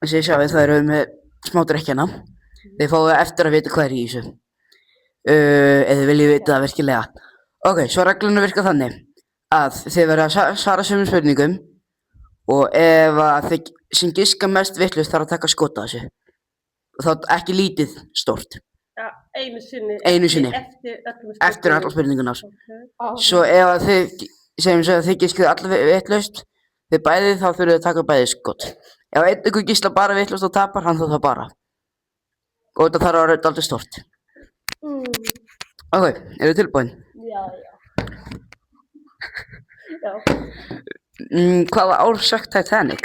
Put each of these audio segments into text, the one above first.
Þessi sjáið það eru með smá drekkjana. Þið fáið eftir að vita hvað í þessu. Ef þið viljið vita það virkilega. Ok, svo reglunum virka þannig að þið verða að svara sömu spurningum og ef að þið sem giska mest vitlaust þarf að taka skot á þessu. Og þá ekki lítið stórt. Ja, einu sinni. Eftir allar spurningunar. Svo ef að þið giskið allar vitlaust, þið bæðið þá þurfið að taka bæðið skot. Ef einn ykkur gísla bara vitlaust og tapar, hann þá bara. Og þetta þarf að vera aldrei stórt. Ok, eru þið tilbúin? Já. Hvaða ár sökk Titanic?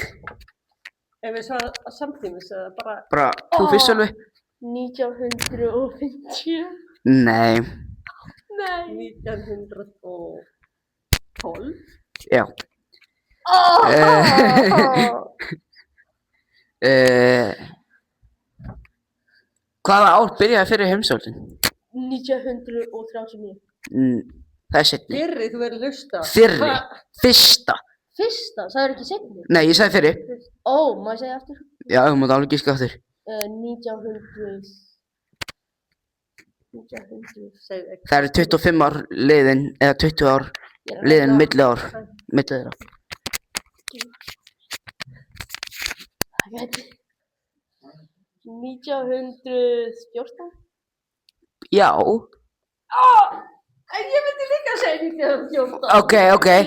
Ef við svara samtímis eða bara... Bara, þú fyrst Sölvi? 1950. Nei. 1912. Já. Hvaða ár byrjaði fyrir heimsstyrjöldin? 1939. Það seinni. Fyrri, þú verður hlusta. Fyrri. Fyrsta. Fyrsta? Sagðir ekki seinni? Nei, ég sagði fyrri. Má ég segja aftur? Já, þú mátt alveg giska aftur. 1900. Það eru 25 ár liðin, eða 20 ár liðin milli þeirra. Það gæti 1914? Já. En ég myndi líka að segja 1914. Ok.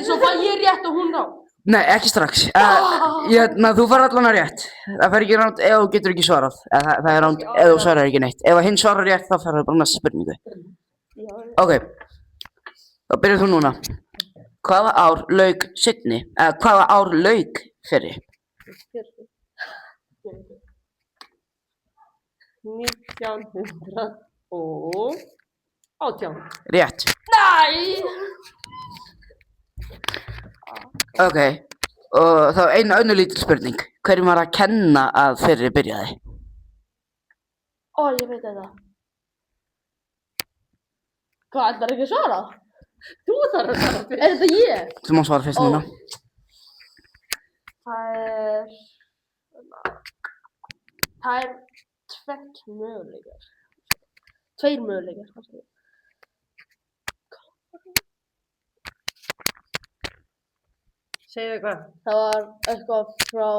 Svo fæ ég rétt og hún á. Nei, ekki strax. Þú fær allan að rétt. Það fer ekki ránt ef þú getur ekki svarað. Það er ránt ef þú svarar ekki neitt. Ef hinn svarar rétt þá fer það bara næsta spurningu. Ok. Þá byrjar þú núna. Hvaða ár lauk seinni? Hvaða ár lauk fyrri? 1918. Rétt. Nei! Ok, og þá eina önnur lítil spurning. Hverjum var að kenna að fyrri byrjaði? Ég veit þetta. Hvað, ætlar ekki að svara? Þú þarf að svara fyrst. Er þetta ég? Þú má svara fyrst núna. Það er tveir möguleikar. Segðu eitthvað. Það var eitthvað frá,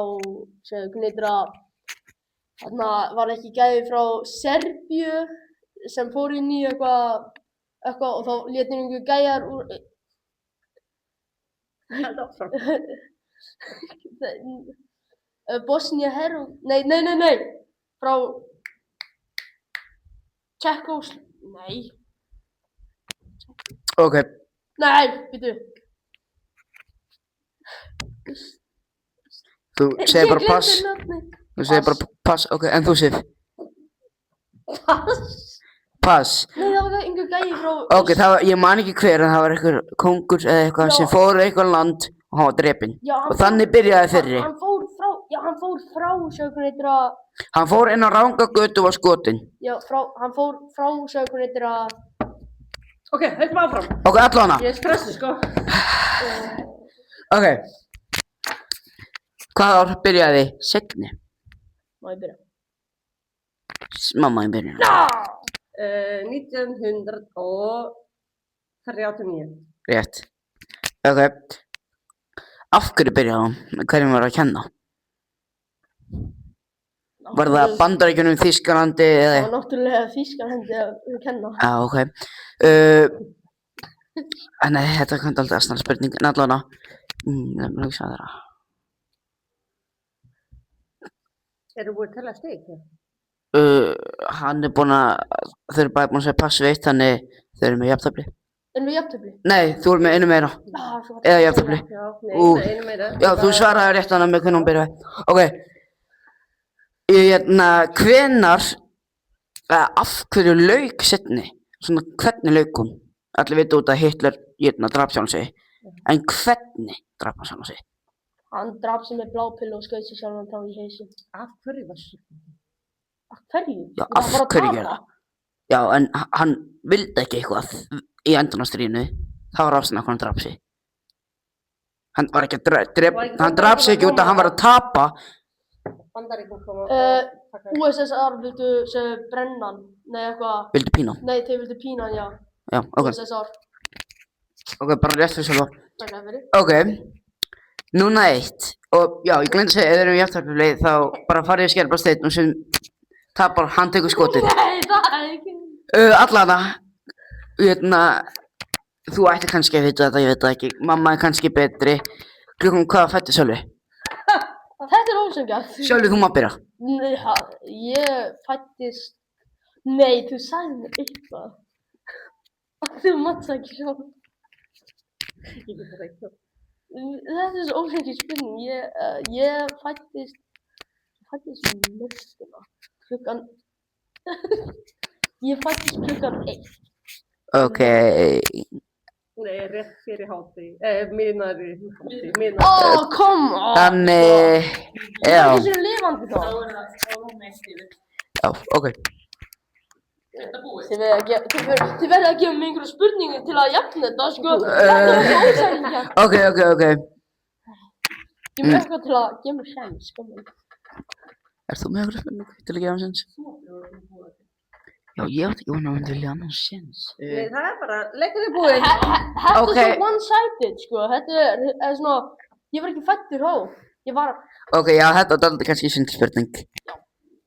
þarna var ekki gæði frá Serbíu sem fór inn í eitthvað og þá létu einhverju gæjar úr... Bosnia-Herzegovina, nei, frá Nei. Ok. Nei, býtu. Þú segir bara pass. Þú segir bara pass, ok, en þú Sif? Pass. Nei, það var einhver gæi frá... Ok, ég man ekki hver, en það var einhver kongur eða eitthvað sem fór eitthvað land og hann var drepinn. Og þannig byrjaði fyrri. Hann fór frá, sögur eitthvað að... Hann fór inn á ranga götu og var skotinn. Já, hann fór frá, sögur eitthvað að... Ok, höldum áfram. Ok, allavega. Ég er stressuð, sko. Ok. Hvaða ár byrjaði seinni? Má ég byrja? Mamma ég byrja. 1939. Rétt. Ok. Af hverju byrjaði hann? Hverjum var að kenna? Var það Bandaríkjunum, Þýskalandi eða... Það var náttúrulega Þýskalandi að kenna. Ok. Nei, þetta kom alltaf aðsnara spurning, en allavega. Það er ekki að það. Eru búin að tella stig? Hann er búinn að... Þau eru bara búin að segja pass við eitt, þannig þau eru með jafntefli. Erum við jafntefli? Nei, þú eru með einu meira. Eða jafntefli. Einu meira. Já, þú svaraði rétt hana með hvernig hún byrjaði. Ok. Hvenær... Af hverju lauk seinni? Svona, hvernig lauk hún? Allir vita út að Hitler drap sjálfan sig. En hvernig drap hann sjálfan sig? Hann drap sig með blápillu og skaut sig sjálfan þá í hausinn. Af hverju var það? Af hverju? Já, af hverju gera það? Já, en hann vildi ekki eitthvað í endurnarsstríðinu. Það var ástæðan af hvernig hann drap sig. Hann var ekki að drepa, hann drap sig ekki út að hann var að tapa. Bandaríkin koma taka USSR vildu sem brennan, nei eitthvað, Vildu pína? nei þeir vildu pína hann, já, Já, ok. USSR, Ok, bara rétt fyrir sjálfa. takk fyrir. Ok, núna eitt. Og já, ég gleymdi að segja, ef þið erum í jafntefli þá bara farið í Skerbasteinn og sem tapar, hann tekur skotið. Nei, það er ekki. Allana, þú ættir kannski að vita þetta, ég veit það ekki. Mamma er kannski betri. Klukkan hvað fættu Sölvi? Þetta er ósanngjarnt. Sölvi, þú má byrja. Nei, ég fættist, nei, þú sagði mér eitthvað. Þú mátt það ekki sjálf. Ég veit það ekki. Þetta er svo ósanngjarn spurning. Ég fættist nóttina. Ég fættist klukkan 1. Ok. Nei, rétt fyrir hátti. Miðnæri. Oh, come on! Þannig, Það er já, ekki svo lifandi þá. já, ok. Þið verða að gefa mig einhverja spurningu til að jafna þetta, sko. Þetta er svo ósanngjarnt. Ok. Ég með eitthvað til að gefa mér sjans, sko. Ert þú með eitthvað spurningu til að gefa hans séns? Já, ég átti ekki vona að hann vilja annars séns. Nei, það er bara, leikur er búinn. Þetta Ok. er svo one-sided, sko. Þetta er svona, ég var ekki fæddur þá. Ég var, Ok, já, þetta er aldrei kannski synd spurning.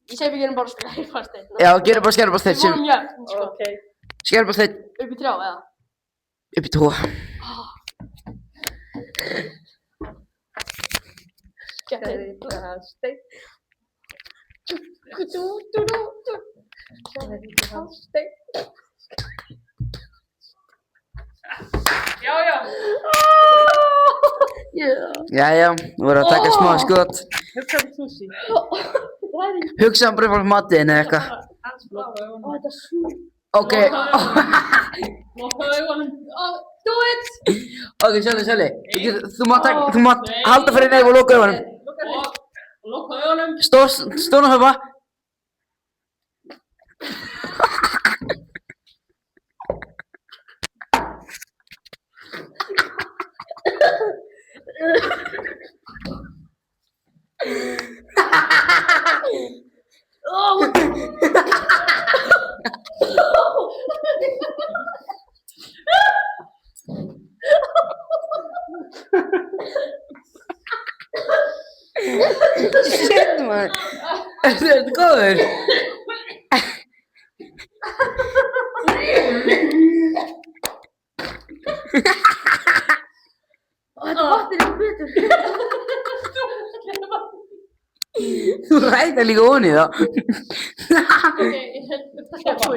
ég segi við gerum bara Skerbasteinn. Já, gerum bara Skerbasteinn Við sem, vorum jöfn, sko. Ok. Skerbasteinn Upp í 3, eða? upp í 2. Skemmtilegt. Skerbasteinn. Skerbasteinn. Jæja, þú voru að taka smá skot. Hugsaðu sushi. Hugsa bara fyrir matinn eða eitthvað. Þetta er svo... Ok. Ok, Sölvi. Þú mátt halda fyrir nefn og loka augunum. Stóna höfa. Shit, man. Ertu góður? Þetta vatn er betur. Þú ræðir líka ofan í það. Ok,